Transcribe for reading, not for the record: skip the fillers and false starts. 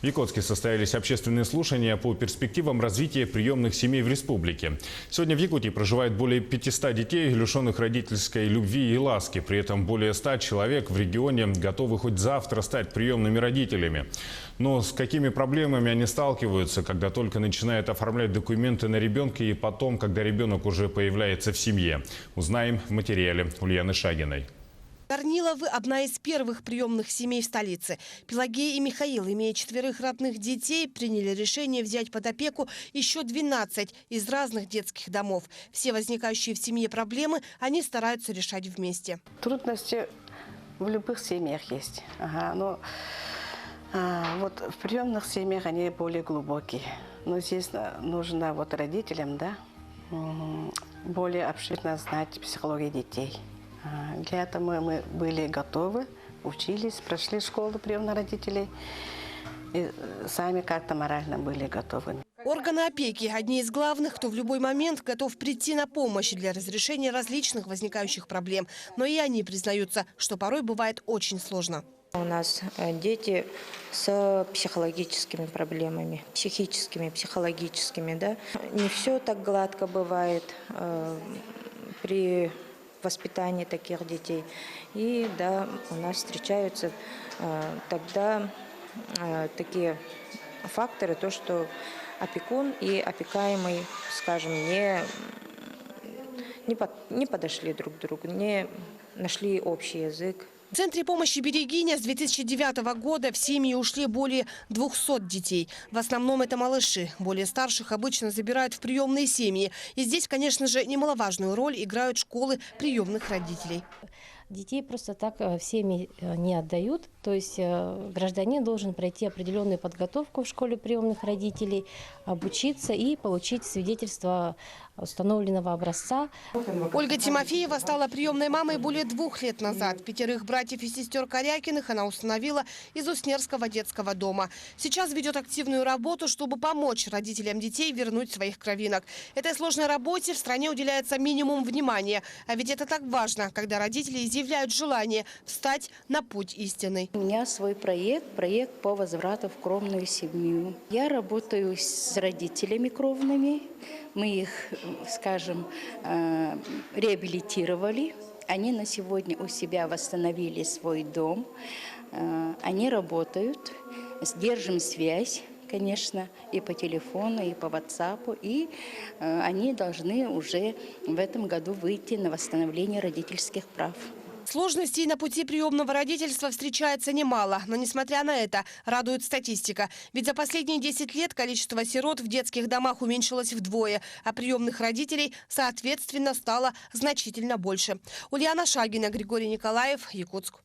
В Якутске состоялись общественные слушания по перспективам развития приемных семей в республике. Сегодня в Якутии проживает более 500 детей, лишенных родительской любви и ласки. При этом более 100 человек в регионе готовы хоть завтра стать приемными родителями. Но с какими проблемами они сталкиваются, когда только начинают оформлять документы на ребенка и потом, когда ребенок уже появляется в семье? Узнаем в материале Ульяны Шагиной. Корниловы – одна из первых приемных семей в столице. Пелагея и Михаил, имея 4 родных детей, приняли решение взять под опеку еще 12 из разных детских домов. Все возникающие в семье проблемы они стараются решать вместе. Трудности в любых семьях есть. Но вот в приемных семьях они более глубокие. Но здесь нужно родителям, более обширно знать психологию детей. Для этого мы были готовы, учились, прошли школу приемных родителей и сами как-то морально были готовы. Органы опеки – одни из главных, кто в любой момент готов прийти на помощь для разрешения различных возникающих проблем. Но и они признаются, что порой бывает очень сложно. У нас дети с психологическими проблемами, психическими, психологическими. Да? Не все так гладко бывает при воспитании таких детей. И да, у нас встречаются тогда такие факторы, то, что опекун и опекаемый, скажем, не подошли друг к другу, не нашли общий язык. В Центре помощи «Берегиня» с 2009 года в семьи ушли более 200 детей. В основном это малыши. Более старших обычно забирают в приемные семьи. И здесь, конечно же, немаловажную роль играют школы приемных родителей. Детей просто так в семьи не отдают. То есть гражданин должен пройти определенную подготовку в школе приемных родителей, обучиться и получить свидетельство установленного образца. Ольга Тимофеева стала приемной мамой более 2 лет назад. 5 братьев и сестер Корякиных она установила из Уснерского детского дома. Сейчас ведет активную работу, чтобы помочь родителям детей вернуть своих кровинок. Этой сложной работе в стране уделяется минимум внимания. А ведь это так важно, когда родители изъявляют желание встать на путь истинный. У меня свой проект по возврату в кровную семью. Я работаю с родителями кровными. Мы их, скажем, реабилитировали. Они на сегодня у себя восстановили свой дом. Они работают. Держим связь, конечно, и по телефону, и по WhatsApp. И они должны уже в этом году выйти на восстановление родительских прав. Сложностей на пути приемного родительства встречается немало. Но, несмотря на это, радует статистика. Ведь за последние 10 лет количество сирот в детских домах уменьшилось вдвое, а приемных родителей, соответственно, стало значительно больше. Ульяна Шагина, Григорий Николаев, Якутск.